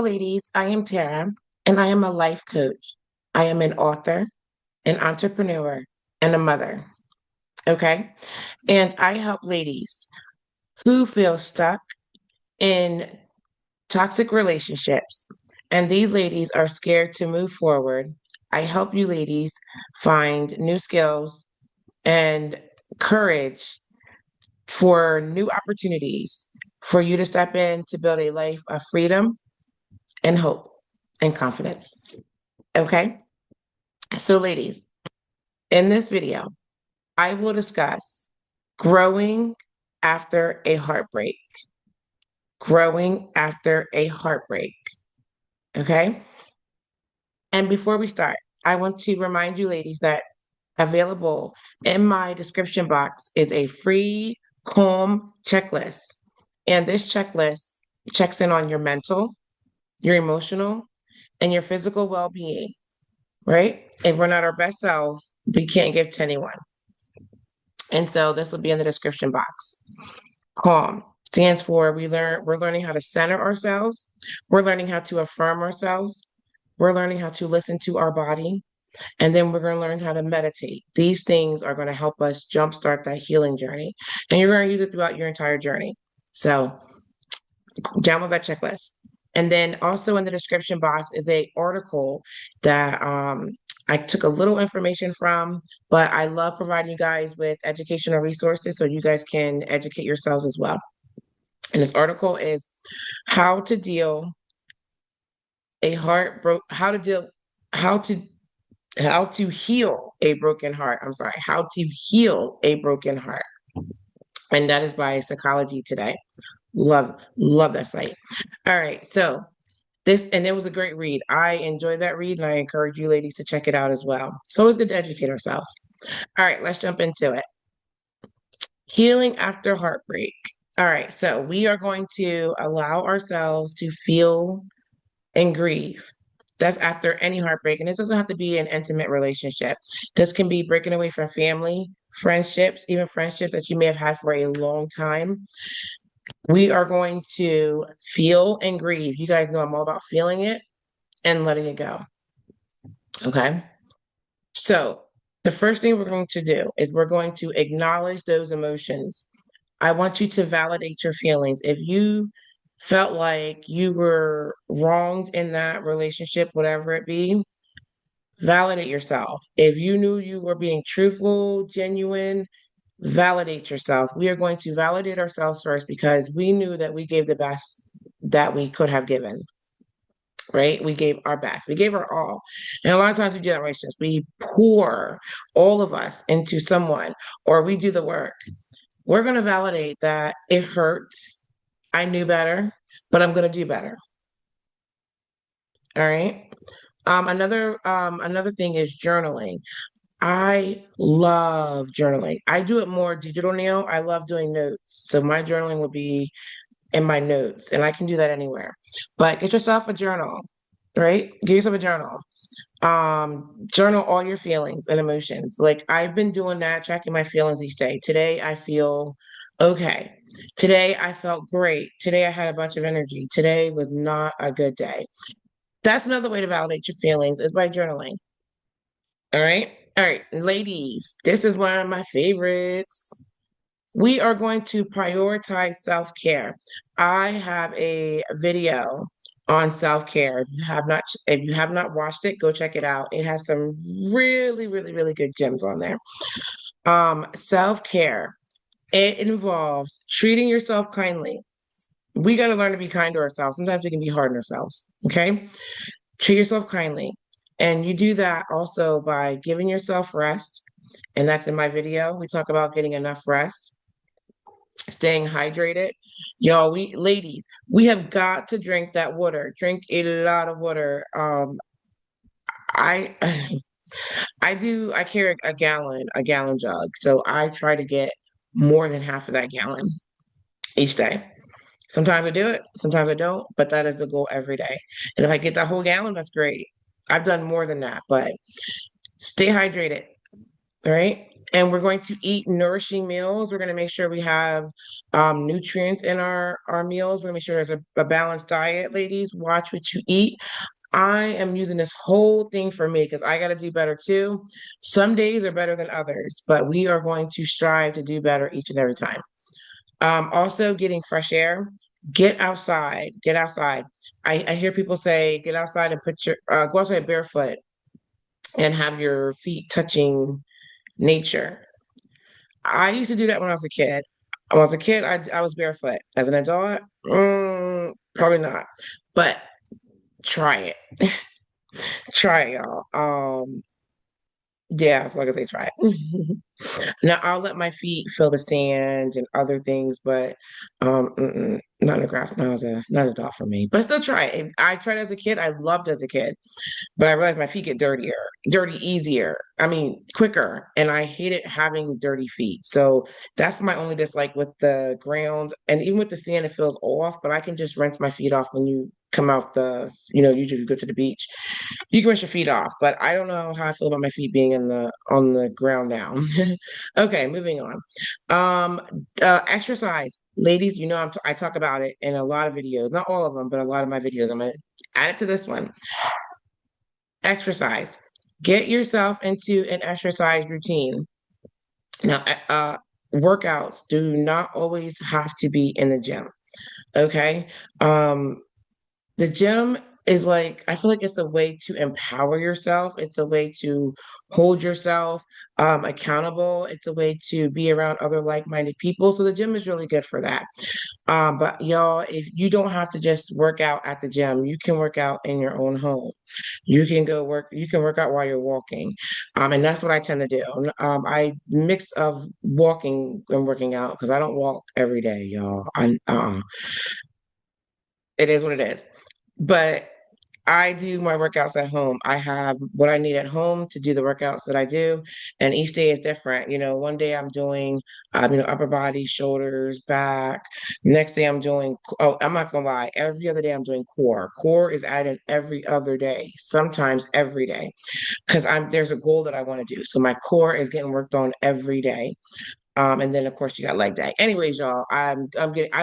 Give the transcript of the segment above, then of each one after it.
ladies, I am Tara, and I am a life coach. I am an author, an entrepreneur, and a mother. Okay. And I help ladies who feel stuck in toxic relationships. And these ladies are scared to move forward. I help you ladies find new skills and courage for new opportunities for you to step in to build a life of freedom and hope and confidence. Okay. So, ladies, in this video, I will discuss growing after a heartbreak. Growing after a heartbreak. Okay. And before we start, I want to remind you, ladies, that available in my description box is a free calm checklist. And this checklist checks in on your mental, your emotional, and your physical well being, right? If we're not our best self, we can't give to anyone. And so this will be in the description box. Calm stands for we're learning how to center ourselves. We're learning how to affirm ourselves. We're learning how to listen to our body. And then we're going to learn how to meditate. These things are going to help us jumpstart that healing journey. And you're going to use it throughout your entire journey. So download that checklist. And then also in the description box is a article that I took a little information from, but I love providing you guys with educational resources so you guys can educate yourselves as well. And this article is how to deal a heart broke, how to how to heal a broken heart. I'm sorry, how to heal a broken heart. And that is by Psychology Today. Love that site. All right. So and it was a great read. I enjoyed that read and I encourage you ladies to check it out as well. So it's good to educate ourselves. All right, let's jump into it. Healing after heartbreak. All right, so we are going to allow ourselves to feel and grieve. That's after any heartbreak. And this doesn't have to be an intimate relationship. This can be breaking away from family, friendships, even friendships that you may have had for a long time. We are going to feel and grieve. You guys know I'm all about feeling it and letting it go. Okay. So the first thing we're going to do is we're going to acknowledge those emotions. I want you to validate your feelings. If you felt like you were wronged in that relationship, whatever it be, validate yourself. If you knew you were being truthful, genuine, validate yourself. We are going to validate ourselves first because we knew that we gave the best that we could have given, right? We gave our best. We gave our all. And a lot of times we do that in relationships. We pour all of us into someone or we do the work. We're going to validate that it hurt. I knew better, but I'm going to do better. All right. Another thing is journaling. I love journaling. I do it more digital now. I love doing notes. So my journaling will be in my notes, and I can do that anywhere. But get yourself a journal, right? Get yourself a journal. Journal all your feelings and emotions. Like I've been doing that, tracking my feelings each day. Today I feel okay. Today I felt great. Today I had a bunch of energy. Today was not a good day. That's another way to validate your feelings is by journaling. All right. All right, ladies, this is one of my favorites. We are going to prioritize self-care. I have a video on self-care. If you have not watched it, go check it out. It has some really, really, really good gems on there. Self-care. It involves treating yourself kindly. We got to learn to be kind to ourselves. Sometimes we can be hard on ourselves. Okay. Treat yourself kindly. And you do that also by giving yourself rest. And that's in my video. We talk about getting enough rest, staying hydrated. Y'all, ladies, we have got to drink that water. Drink a lot of water. I I carry a gallon jug. So I try to get more than half of that gallon each day. Sometimes I do it, sometimes I don't, but that is the goal every day. And if I get that whole gallon, that's great. I've done more than that, but stay hydrated. All right. And we're going to eat nourishing meals. We're going to make sure we have nutrients in our meals. We're going to make sure there's a balanced diet, ladies. Watch what you eat. I am using this whole thing for me because I got to do better too. Some days are better than others, but we are going to strive to do better each and every time. Also, getting fresh air. Get outside. Get outside. I hear people say, get outside and go outside barefoot and have your feet touching nature. I used to do that when I was a kid. When I was a kid, I was barefoot. As an adult, probably not. But try it. Try it, y'all. Yeah, as long as they try it. Now I'll let my feet feel the sand and other things, but not in the grass. Not a dog for me. But still try it. I tried as a kid. I loved as a kid. But I realized my feet get dirty easier. I mean, quicker. And I hated having dirty feet. So that's my only dislike with the ground. And even with the sand, it feels off, but I can just rinse my feet off when you come out usually you go to the beach. You can rinse your feet off, but I don't know how I feel about my feet being on the ground now. Okay, moving on. Exercise. Ladies, I talk about it in a lot of videos, not all of them, but a lot of my videos. I'm gonna add it to this one. Exercise. Get yourself into an exercise routine. Now, workouts do not always have to be in the gym. Okay. The gym is like, I feel like it's a way to empower yourself. It's a way to hold yourself accountable. It's a way to be around other like-minded people. So the gym is really good for that. But y'all, if you don't have to just work out at the gym, you can work out in your own home. You can work out while you're walking. And that's what I tend to do. I mix of walking and working out because I don't walk every day, y'all. It is what it is. But I do my workouts at home. I have what I need at home to do the workouts that I do, and each day is different. One day I'm doing, upper body, shoulders, back. Next day I'm doing. Oh, I'm not gonna lie. Every other day I'm doing core. Core is added every other day, sometimes every day, because there's a goal that I want to do. So my core is getting worked on every day. And then of course you got leg day. Anyways, y'all, I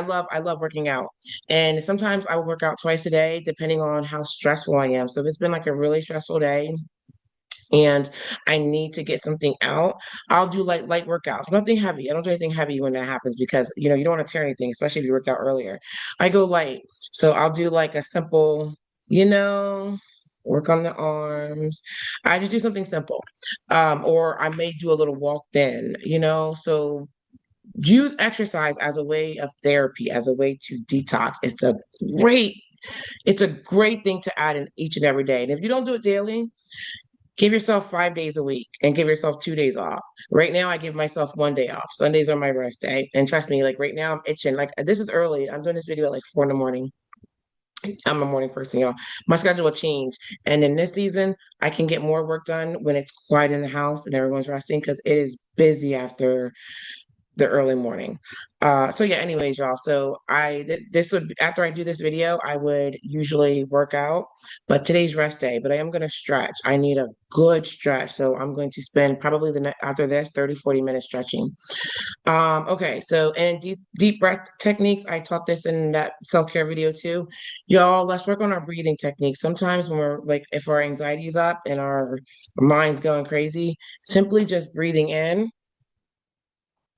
love working out. And sometimes I will work out twice a day, depending on how stressful I am. So if it's been like a really stressful day and I need to get something out, I'll do like light workouts. Nothing heavy. I don't do anything heavy when that happens because you don't want to tear anything, especially if you worked out earlier. I go light. So I'll do like a simple, you know, work on the arms. I just do something simple. Or I may do a little walk then, so use exercise as a way of therapy, as a way to detox. Great, it's a great thing to add in each and every day. And if you don't do it daily, give yourself 5 days a week and give yourself 2 days off. Right now, I give myself one day off. Sundays are my rest day. And trust me, like right now, I'm itching. Like this is early. I'm doing this video at like 4 in the morning. I'm a morning person, y'all. My schedule will change. And in this season, I can get more work done when it's quiet in the house and everyone's resting because it is busy after the early morning. So yeah, anyways, y'all. So this would after I do this video, I would usually work out, but today's rest day, but I am gonna stretch. I need a good stretch. So I'm going to spend probably after this 30, 40 minutes stretching. Okay, so and deep breath techniques. I taught this in that self-care video too. Y'all, let's work on our breathing techniques. Sometimes when we're like if our anxiety is up and our mind's going crazy, simply just breathing in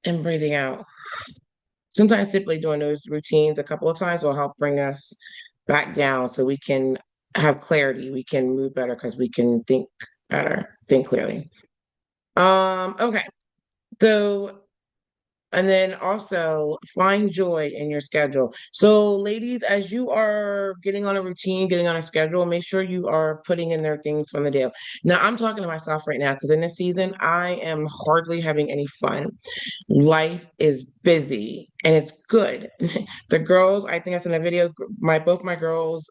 and breathing out. Sometimes simply doing those routines a couple of times will help bring us back down so we can have clarity. We can move better because we can think better, think clearly. Okay. So and then also find joy in your schedule. So, ladies, as you are getting on a routine, getting on a schedule, make sure you are putting in their things from the day. Now, I'm talking to myself right now because in this season, I am hardly having any fun. Life is busy and it's good. The girls, I think I sent a video, both my girls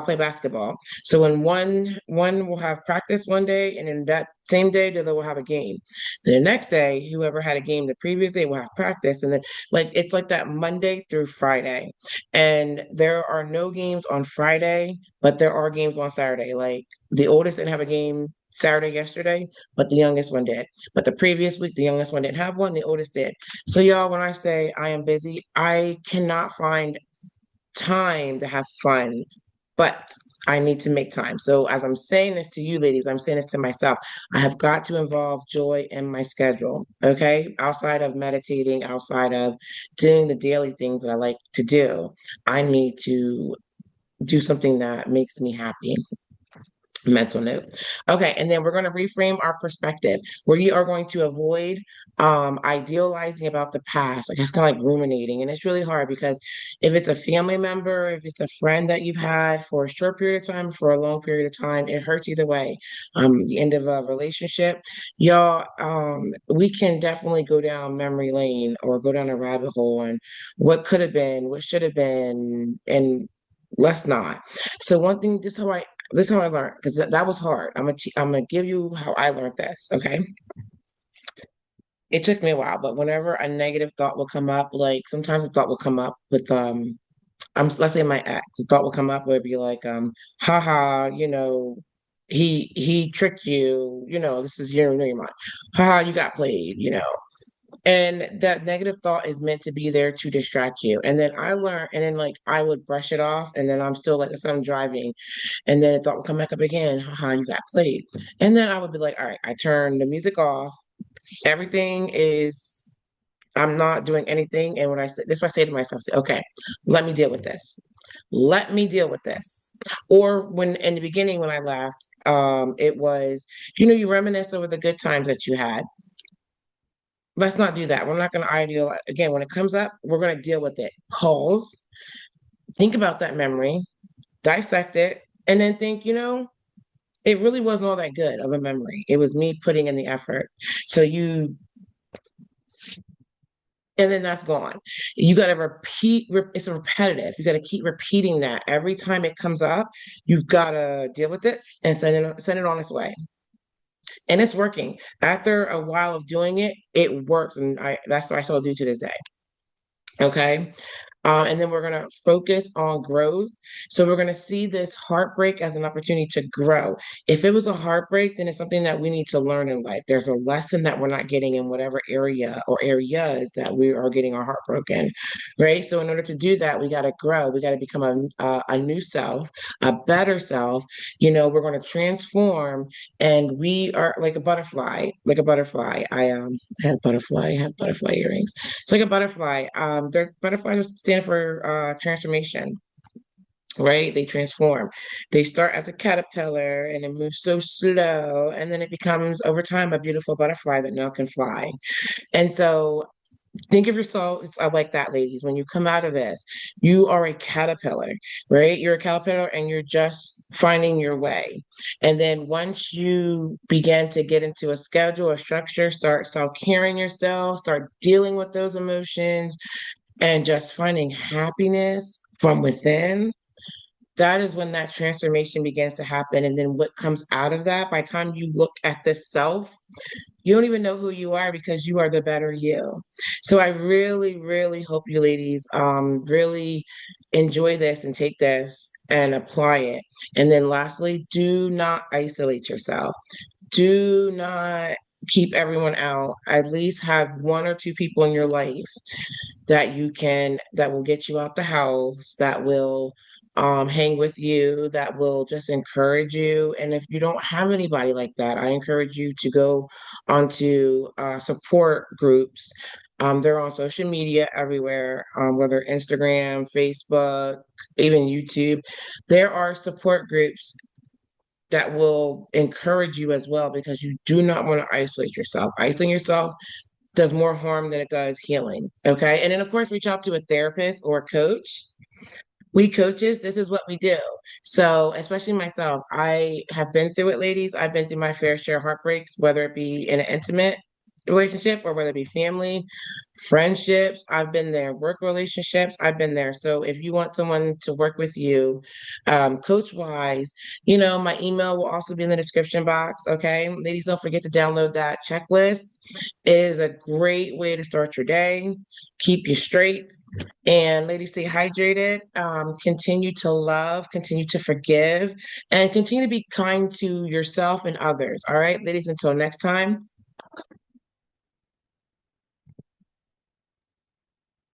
play basketball. So when one will have practice one day, and then that same day the other will have a game. Then the next day, whoever had a game the previous day will have practice, and then like it's like that Monday through Friday. And there are no games on Friday, but there are games on Saturday. Like the oldest didn't have a game Saturday yesterday, but the youngest one did. But the previous week, the youngest one didn't have one, the oldest did. So, y'all, when I say I am busy, I cannot find time to have fun, but I need to make time. So, as I'm saying this to you, ladies, I'm saying this to myself. I have got to involve joy in my schedule, okay? Outside of meditating, outside of doing the daily things that I like to do, I need to do something that makes me happy. Mental note. Okay, and then we're going to reframe our perspective. We are going to avoid idealizing about the past. Like it's kind of like ruminating, and it's really hard because if it's a family member, if it's a friend that you've had for a short period of time, for a long period of time, it hurts either way. The end of a relationship, y'all. We can definitely go down memory lane or go down a rabbit hole and what could have been, what should have been, and let's not. So one thing, this is how I learned because that was hard. I'm gonna give you how I learned this. Okay, it took me a while, but whenever a negative thought will come up, like sometimes a thought will come up with let's say my ex, a thought will come up where it'd be like haha, he tricked you, this is your mind, haha, you got played. And that negative thought is meant to be there to distract you. And then I learned, and then like I would brush it off, and then I'm still like, let's say I'm driving, and then the thought would come back up again, haha, you got played. And then I would be like, all right, I turn the music off. Everything is, I'm not doing anything. And when I say this, what I say to myself, I say, okay, let me deal with this. Let me deal with this. Or when in the beginning, when I laughed, it was, you reminisce over the good times that you had. Let's not do that. We're not going to ideal again. When it comes up, we're going to deal with it. Pause, think about that memory, dissect it, and then think, it really wasn't all that good of a memory. It was me putting in the effort. So and then that's gone. You got to repeat, it's repetitive. You got to keep repeating that every time it comes up. You've got to deal with it and send it on its way. And it's working. After a while of doing it, it works. And that's what I still do to this day. Okay. And then we're going to focus on growth. So we're going to see this heartbreak as an opportunity to grow. If it was a heartbreak, then it's something that we need to learn in life. There's a lesson that we're not getting in whatever area or areas that we are getting our heart broken, right? So in order to do that, we got to grow. We got to become a new self, a better self. We're going to transform, and we are like a butterfly, like a butterfly. I have butterfly earrings. It's like a butterfly. Their butterflies stand for transformation, right? They transform. They start as a caterpillar and it moves so slow, and then it becomes over time a beautiful butterfly that now can fly. And so think of yourself like that, ladies. When you come out of this, you are a caterpillar, right? You're a caterpillar and you're just finding your way. And then once you begin to get into a schedule, a structure, start self-caring yourself, start dealing with those emotions, and just finding happiness from within, that is when that transformation begins to happen. And then what comes out of that, by the time you look at the self, you don't even know who you are because you are the better you. So I really, really hope you ladies really enjoy this and take this and apply it. And then lastly, do not isolate yourself. Do not keep everyone out. At least have one or two people in your life that will get you out the house, that will hang with you, that will just encourage you. And if you don't have anybody like that, I encourage you to go onto support groups. They're on social media everywhere, whether Instagram, Facebook, even YouTube. There are support groups that will encourage you as well, because you do not want to isolate yourself. Isolating yourself does more harm than it does healing. Okay. And then, of course, reach out to a therapist or a coach. We coaches, this is what we do. So, especially myself, I have been through it, ladies. I've been through my fair share of heartbreaks, whether it be in an intimate. relationship or whether it be family, friendships. I've been there, work relationships. I've been there. So if you want someone to work with you, coach wise, my email will also be in the description box. Okay. Ladies, don't forget to download that checklist. It is a great way to start your day, keep you straight. And ladies, stay hydrated, continue to love, continue to forgive, and continue to be kind to yourself and others. All right, ladies, until next time.